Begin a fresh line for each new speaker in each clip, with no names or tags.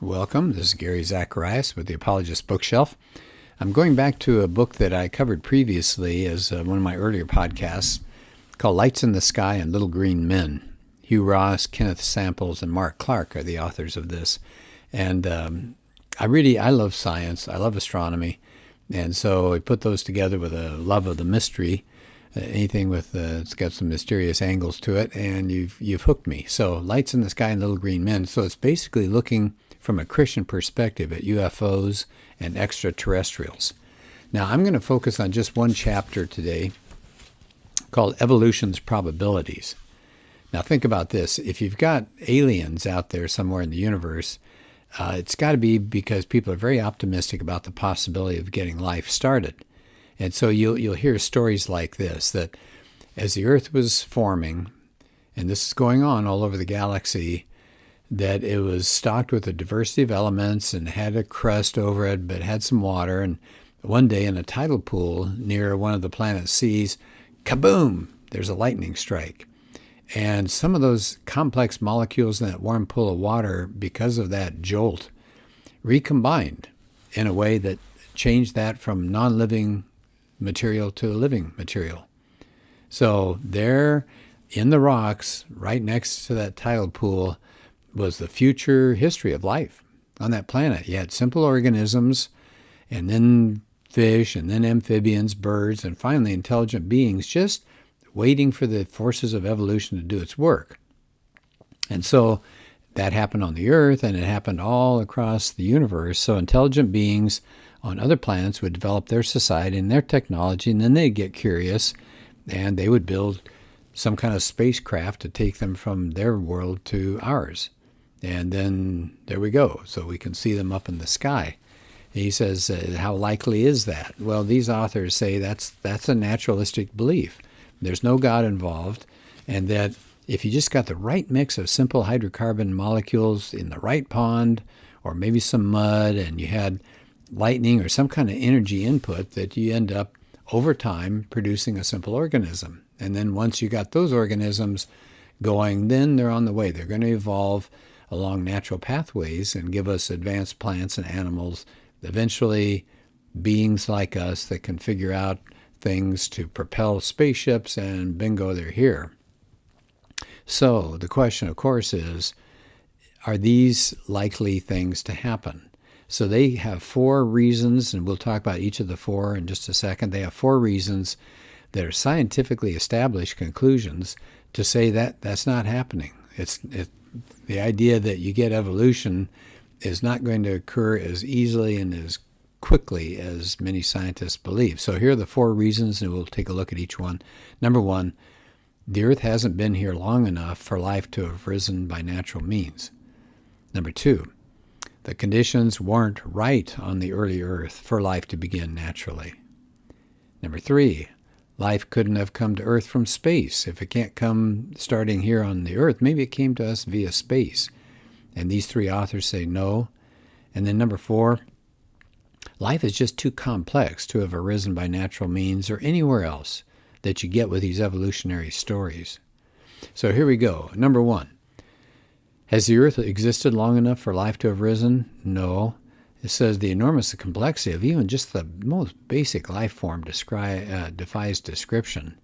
Welcome. This is Gary Zacharias with the Apologist bookshelf. I'm going back to a book that I covered previously as one of my earlier podcasts called Lights in the Sky and Little Green Men. Hugh Ross, Kenneth Samples, and Mark Clark are the authors of this. And I love science. I love astronomy. And so I put those together with a love of the mystery. Anything with it's got some mysterious angles to it, and you've hooked me. So Lights in the Sky and Little Green Men. So it's basically looking from a Christian perspective at UFOs and extraterrestrials. Now I'm going to focus on just one chapter today called Evolution's Probabilities. Now think about this. If you've got aliens out there somewhere in the universe, it's got to be because people are very optimistic about the possibility of getting life started. And so you'll hear stories like this, that as the Earth was forming, and this is going on all over the galaxy, that it was stocked with a diversity of elements and had a crust over it, but had some water. And one day in a tidal pool near one of the planet's seas, kaboom, there's a lightning strike. And some of those complex molecules in that warm pool of water, because of that jolt, recombined in a way that changed that from non-living material to living material. So there in the rocks, right next to that tidal pool, was the future history of life on that planet. You had simple organisms, and then fish, and then amphibians, birds, and finally intelligent beings just waiting for the forces of evolution to do its work. And so that happened on the Earth, and it happened all across the universe. So intelligent beings on other planets would develop their society and their technology, and then they'd get curious, and they would build some kind of spacecraft to take them from their world to ours. And then there we go. So we can see them up in the sky. And he says, how likely is that? Well, these authors say that's a naturalistic belief. There's no God involved, and that if you just got the right mix of simple hydrocarbon molecules in the right pond, or maybe some mud, and you had lightning or some kind of energy input, that you end up over time producing a simple organism. And then once you got those organisms going, then they're on the way. They're going to evolve along natural pathways and give us advanced plants and animals, eventually beings like us that can figure out things to propel spaceships, and bingo, they're here. So the question, of course, is, are these likely things to happen? So they have 4 reasons, and we'll talk about each of the 4 in just a second. They have 4 reasons that are scientifically established conclusions to say that that's not happening. The idea that you get evolution is not going to occur as easily and as quickly as many scientists believe. So here are the 4 reasons, and we'll take a look at each one. Number 1, the Earth hasn't been here long enough for life to have risen by natural means. Number 2, the conditions weren't right on the early Earth for life to begin naturally. Number 3, life couldn't have come to Earth from space. If it can't come starting here on the Earth, maybe it came to us via space. And these 3 authors say no. And then number 4, life is just too complex to have arisen by natural means or anywhere else that you get with these evolutionary stories. So here we go. Number 1, has the Earth existed long enough for life to have risen? No. It says the enormous complexity of even just the most basic life form defies description.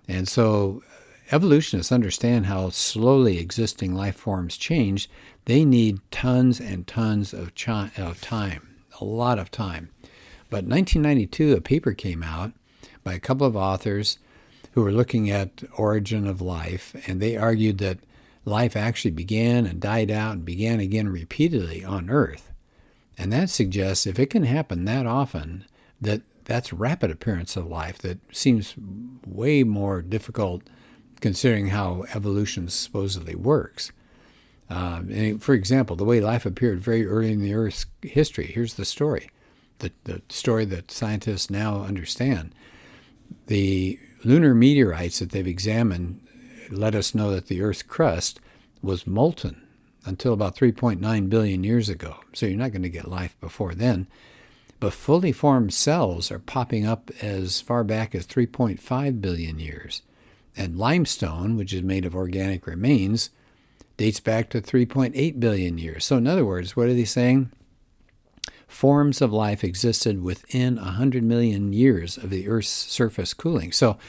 And so evolutionists understand how slowly existing life forms change. They need tons and tons of time, a lot of time. But in 1992, a paper came out by a couple of authors who were looking at origin of life, and they argued that life actually began and died out and began again repeatedly on Earth. And that suggests if it can happen that often, that's rapid appearance of life. That seems way more difficult considering how evolution supposedly works. For example, the way life appeared very early in the Earth's history. Here's the story, the story that scientists now understand. The lunar meteorites that they've examined let us know that the Earth's crust was molten until about 3.9 billion years ago. So you're not going to get life before then. But fully formed cells are popping up as far back as 3.5 billion years. And limestone, which is made of organic remains, dates back to 3.8 billion years. So in other words, what are they saying? Forms of life existed within 100 million years of the Earth's surface cooling. So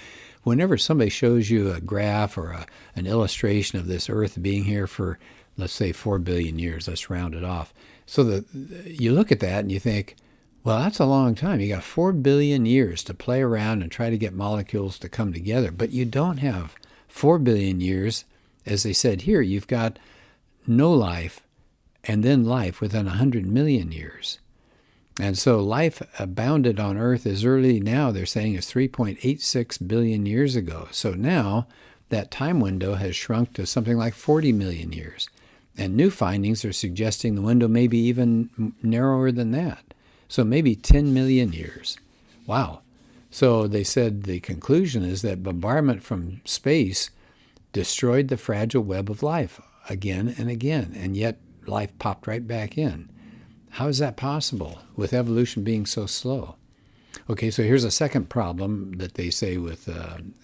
whenever somebody shows you a graph or an illustration of this Earth being here for, let's say, 4 billion years, let's round it off. So you look at that and you think, well, that's a long time. You got 4 billion years to play around and try to get molecules to come together. But you don't have 4 billion years, as they said here. You've got no life and then life within 100 million years. And so life abounded on Earth as early now, they're saying, as 3.86 billion years ago. So now that time window has shrunk to something like 40 million years. And new findings are suggesting the window may be even narrower than that. So maybe 10 million years. Wow. So they said the conclusion is that bombardment from space destroyed the fragile web of life again and again, and yet life popped right back in. How is that possible with evolution being so slow? Okay, so here's a second problem that they say with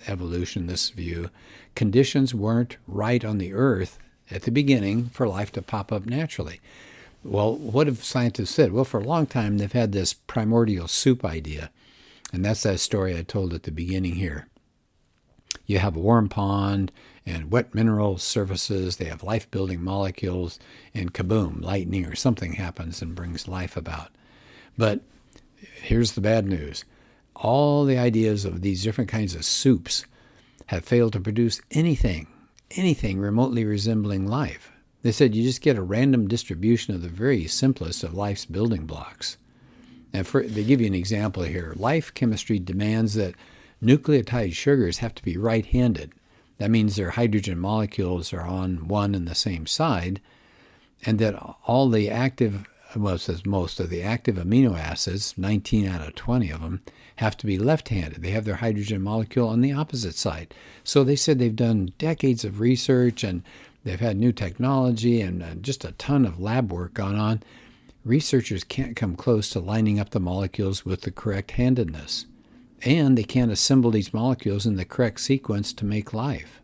evolution, this view. Conditions weren't right on the Earth at the beginning for life to pop up naturally. Well, what have scientists said? Well, for a long time, they've had this primordial soup idea. And that's that story I told at the beginning here. You have a warm pond and wet mineral surfaces. They have life-building molecules. And kaboom, lightning or something happens and brings life about. But here's the bad news. All the ideas of these different kinds of soups have failed to produce anything remotely resembling life. They said you just get a random distribution of the very simplest of life's building blocks. And they give you an example here. Life chemistry demands that nucleotide sugars have to be right-handed. That means their hydrogen molecules are on one and the same side, and that all the active, well, it says most of the active amino acids, 19 out of 20 of them, have to be left-handed. They have their hydrogen molecule on the opposite side. So they said they've done decades of research and they've had new technology and just a ton of lab work gone on. Researchers can't come close to lining up the molecules with the correct handedness. And they can't assemble these molecules in the correct sequence to make life.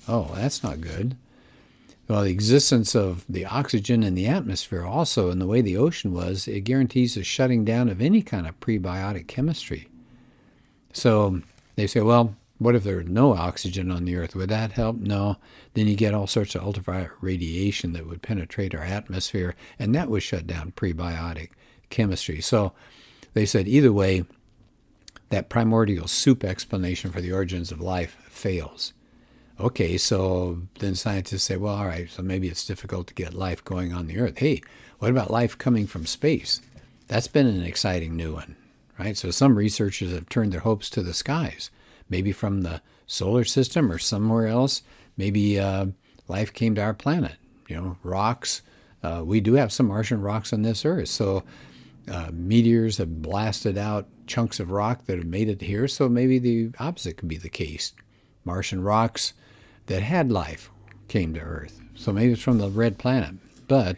Oh, that's not good. Well, the existence of the oxygen in the atmosphere also, and the way the ocean was, it guarantees the shutting down of any kind of prebiotic chemistry. So they say, well, what if there's no oxygen on the Earth? Would that help? No. Then you get all sorts of ultraviolet radiation that would penetrate our atmosphere, and that would shut down prebiotic chemistry. So they said either way, that primordial soup explanation for the origins of life fails. Okay, so then scientists say, well, all right, so maybe it's difficult to get life going on the Earth. Hey, what about life coming from space? That's been an exciting new one, right? So some researchers have turned their hopes to the skies. Maybe from the solar system or somewhere else. Maybe life came to our planet. Rocks. We do have some Martian rocks on this Earth. So meteors have blasted out chunks of rock that have made it here. So maybe the opposite could be the case. Martian rocks that had life came to Earth. So maybe it's from the red planet. But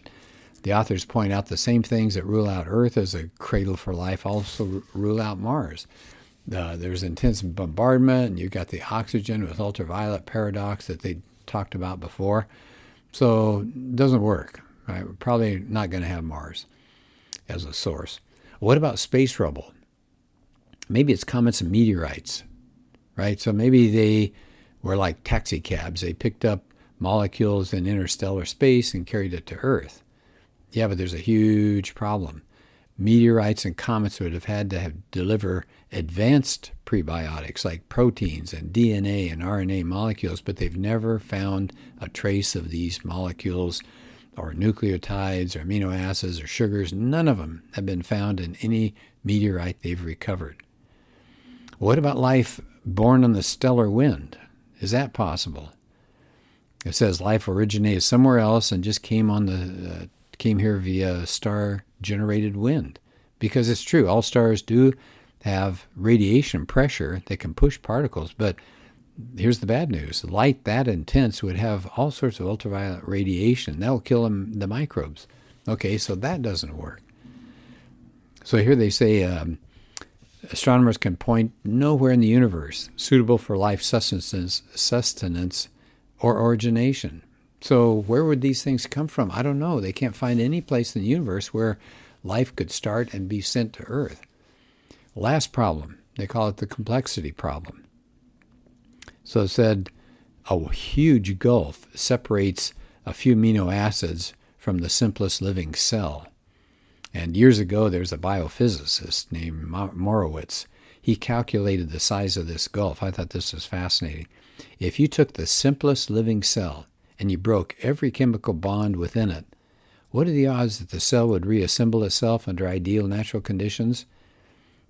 the authors point out the same things that rule out Earth as a cradle for life also rule out Mars. There's intense bombardment, and you've got the oxygen with ultraviolet paradox that they talked about before. So it doesn't work. Right? We're probably not going to have Mars as a source. What about space rubble? Maybe it's comets and meteorites, right? So maybe they were like taxi cabs. They picked up molecules in interstellar space and carried it to Earth. Yeah, but there's a huge problem. Meteorites and comets would have had to deliver advanced prebiotics like proteins and DNA and RNA molecules, but they've never found a trace of these molecules or nucleotides or amino acids or sugars. None of them have been found in any meteorite they've recovered. What about life born on the stellar wind? Is that possible? It says life originated somewhere else and just came here via star-generated wind. Because it's true, all stars do have radiation pressure that can push particles, but here's the bad news. Light that intense would have all sorts of ultraviolet radiation. That will kill the microbes. Okay, so that doesn't work. So here they say astronomers can point nowhere in the universe suitable for life sustenance or origination. So where would these things come from? I don't know. They can't find any place in the universe where life could start and be sent to Earth. Last problem, they call it the complexity problem. So it said a huge gulf separates a few amino acids from the simplest living cell. And years ago, there was a biophysicist named Morowitz. He calculated the size of this gulf. I thought this was fascinating. If you took the simplest living cell and you broke every chemical bond within it, what are the odds that the cell would reassemble itself under ideal natural conditions?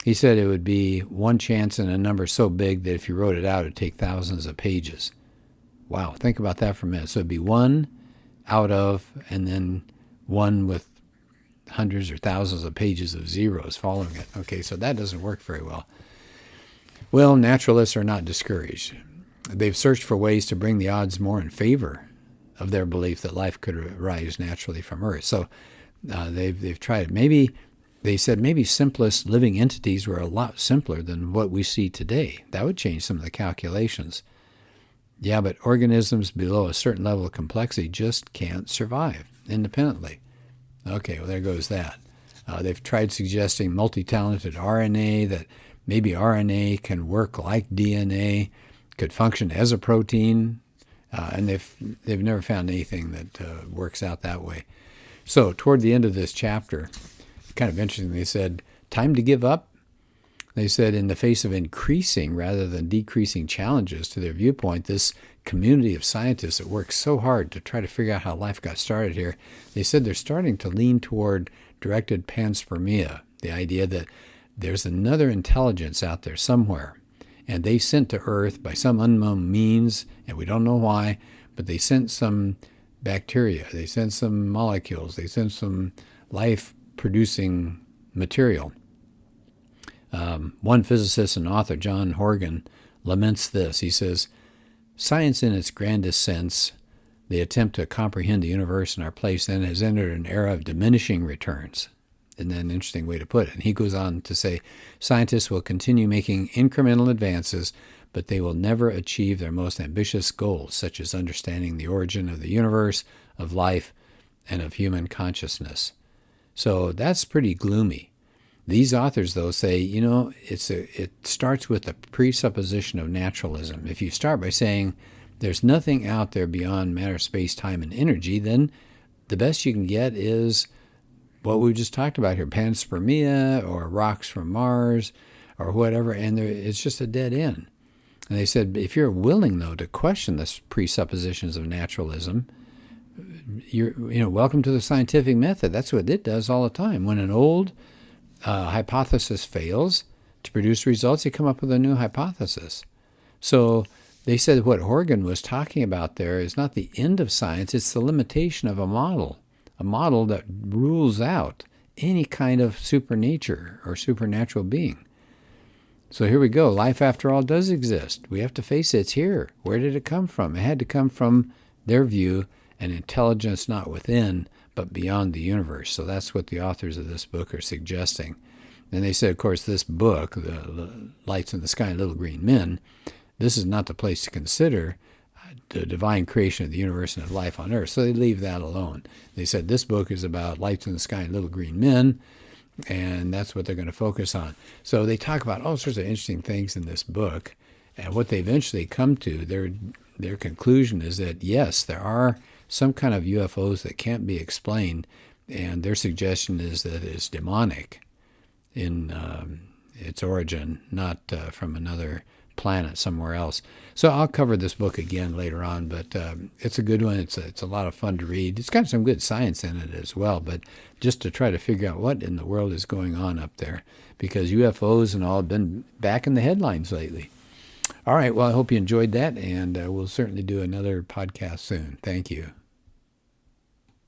He said it would be one chance in a number so big that if you wrote it out, it would take thousands of pages. Wow, think about that for a minute. So it'd be one out of, and then one with hundreds or thousands of pages of zeros following it. Okay, so that doesn't work very well. Well, naturalists are not discouraged. They've searched for ways to bring the odds more in favor of their belief that life could arise naturally from Earth. So they've tried it. Maybe they said maybe simplest living entities were a lot simpler than what we see today. That would change some of the calculations. Yeah, but organisms below a certain level of complexity just can't survive independently. Okay, well, there goes that. They've tried suggesting multi-talented RNA, that maybe RNA can work like DNA, could function as a protein, and they've never found anything that works out that way. So toward the end of this chapter, kind of interesting, they said, time to give up? They said in the face of increasing rather than decreasing challenges to their viewpoint, this community of scientists that work so hard to try to figure out how life got started here, they said they're starting to lean toward directed panspermia, the idea that there's another intelligence out there somewhere, and they sent to Earth by some unknown means, and we don't know why, but they sent some bacteria, they sent some molecules, they sent some life-producing material. One physicist and author, John Horgan, laments this. He says, science in its grandest sense, the attempt to comprehend the universe and our place in it, has entered an era of diminishing returns. Isn't that an interesting way to put it? And he goes on to say, scientists will continue making incremental advances, but they will never achieve their most ambitious goals, such as understanding the origin of the universe, of life, and of human consciousness. So that's pretty gloomy. These authors, though, say, it starts with the presupposition of naturalism. If you start by saying there's nothing out there beyond matter, space, time, and energy, then the best you can get is what we just talked about here, panspermia or rocks from Mars or whatever, and it's just a dead end. And they said, if you're willing, though, to question the presuppositions of naturalism, you're welcome to the scientific method. That's what it does all the time. When an old hypothesis fails to produce results, you come up with a new hypothesis. So they said what Horgan was talking about there is not the end of science, it's the limitation of a model that rules out any kind of supernature or supernatural being. So here we go. Life, after all, does exist. We have to face it. It's here. Where did it come from? It had to come from their view, an intelligence not within, but beyond the universe. So that's what the authors of this book are suggesting. And they said, of course, this book, the Lights in the Sky and Little Green Men, this is not the place to consider the divine creation of the universe and of life on Earth. So they leave that alone. They said this book is about lights in the sky and little green men, and that's what they're going to focus on. So they talk about all sorts of interesting things in this book, and what they eventually come to, their conclusion is that, yes, there are some kind of UFOs that can't be explained, and their suggestion is that it's demonic in its origin, not from another planet somewhere else. So I'll cover this book again later on, but it's a good one. It's a lot of fun to read. It's got some good science in it as well, but just to try to figure out what in the world is going on up there, because UFOs and all have been back in the headlines lately. All right, well, I hope you enjoyed that, and we'll certainly do another podcast soon. Thank you.